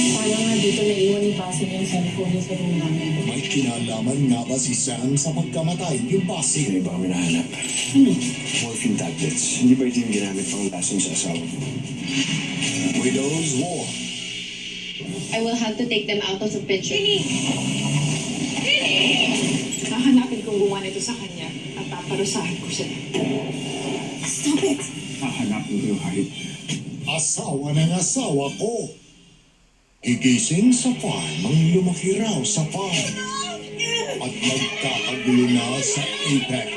Sayang nga dito naiwan ni Pasig yung cellphone niya sa room namin. May kinalaman nga ba si Sam sa pagkamatay ni Pasig? May iba kami nahanap. Ano? Morphine tablets. Hindi ba ito yung ginamit pang lasing sa asawa mo? Widow's War. I will have to take them out of the picture. Hahanapin kong gumawa nito sa kanya at paparusahan ko siya. Stop it! Hahanapin ko yung hayop. Asawa ng asawa ko. Gigising sa farm ang lumaki raw sa farm. At magkakagulo na sa Apex.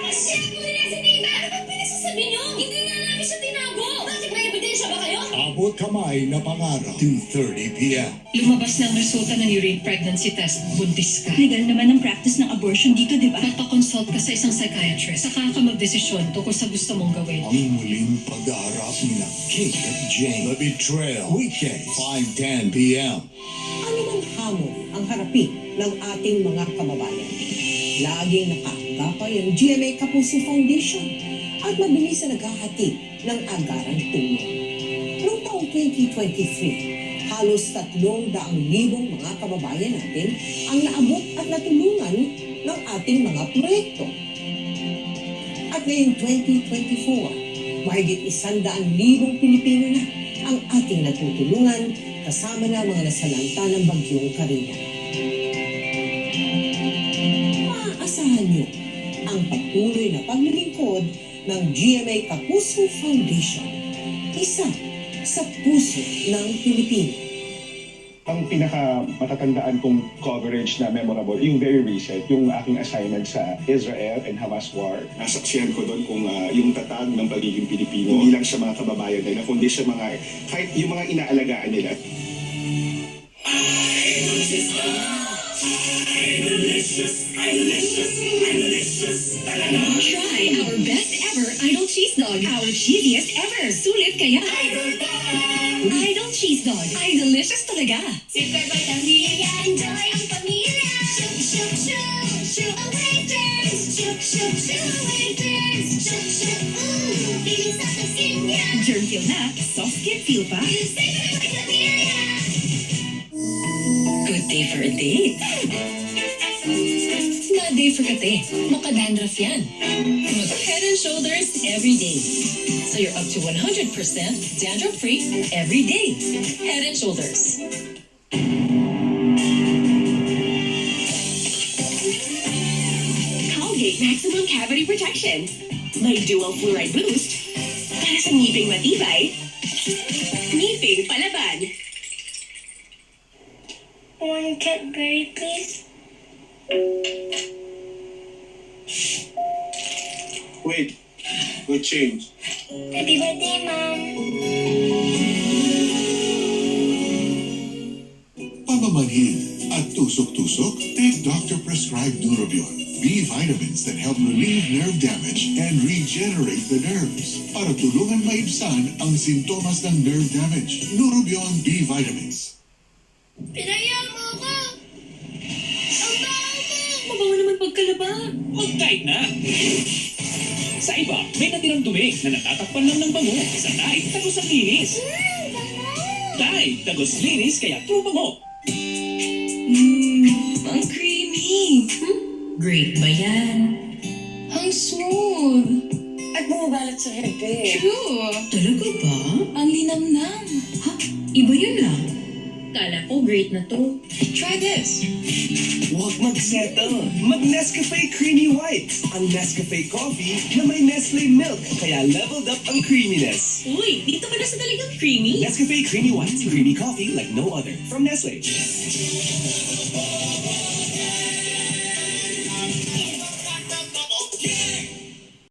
Huli na si Tita! Ano bang pinagsasabi niyo? Hindi nga namin siya tinago! Bakit may ebidensya ba kayo? Abot kamay na pangarap. 2:30 p.m. Lumabas na ang resulta ng urine pregnancy test. Buntis ka. Legal naman ang practice ng abortion dito, di ba? Magpa-consult ka sa isang psychiatrist. Saka ka magdesisyon tungkol sa gusto mong gawin. Ang muling pag-aarap ni Kate at Jane. The Betrayal. Weekday, 5:10 p.m. Ano mang hamon ang harapin ng ating mga kababayan? Laging nakakagapay ang GMA Kapuso Foundation at mabilis na naghahatid ng agarang tulong. Noong taong 2023, halos 300,000 mga kababayan natin ang naabot at natulungan ng ating mga proyekto. At ngayong 2024, mahigit 100,000 Pilipino na ang ating natutulungan kasama na mga nasalanta ng bagyong Karina. Maaasahan niyo ang patuloy na paglilingkod ng GMA Kapuso Foundation. Isa sa puso ng Pilipino. Ang pinaka matatandaan kong coverage na memorable, yung very recent, yung aking assignment sa Israel and Hamas war. Nasaksihan ko doon kung yung tatag ng pagiging Pilipino, hindi lang sa mga kababayan nila, kundi sa mga, kahit yung mga inaalagaan nila. Try our best ever Idol Cheese Dog. Our cheesiest ever. Sulit kaya. Idol Cheese Dog. Ay, delicious talaga. Super Vitamina, enjoy ang pamilya! Shoot, shoot, shoot! Shoot away germs! Shoot, shoot, shoot away germs! Shoot, shoot, bilis sa skin niya! Germ kill na. Soft skin feel pa. Super Vitamina! Good day for a date. Not day for kate. Makadandruff yan. Head and Shoulders every day. So you're up to 100% dandruff-free every day. Head and Shoulders. Colgate Maximum Cavity Protection. May dual fluoride boost para sa ngiping matibay. Ngiping palaban. One Cadbury, please. Wait, we'll change. Happy birthday, Mom! Pamamanhid at tusok-tusok, take doctor-prescribed Nurobion. B vitamins that help relieve nerve damage and regenerate the nerves para tulungan maibsan ang sintomas ng nerve damage. Nurobion B vitamins. Pinaya mo ako! Ang baho mo! Mabaho naman pagkalaba. Mag-tide na! Sa iba, may natirang dumi na natatakpan lang ng bango. Sa Tide, tagos ang linis. Tide, tagos linis kaya true bango. Ang creamy. Great ba yan? Ang smooth! At bumabalat sa hepe. True. Talaga ba? Ang linamnam. Ha? Iba yun lang. Kala ko great na to. Try this. Huwag mag-settle. Mag-Nescafe Creamy White. Ang Nescafe coffee na may Nestle milk. Kaya leveled up ang creaminess. Uy, dito ka na sa daligang creamy. Nescafe Creamy White. Creamy coffee like no other. From Nestle.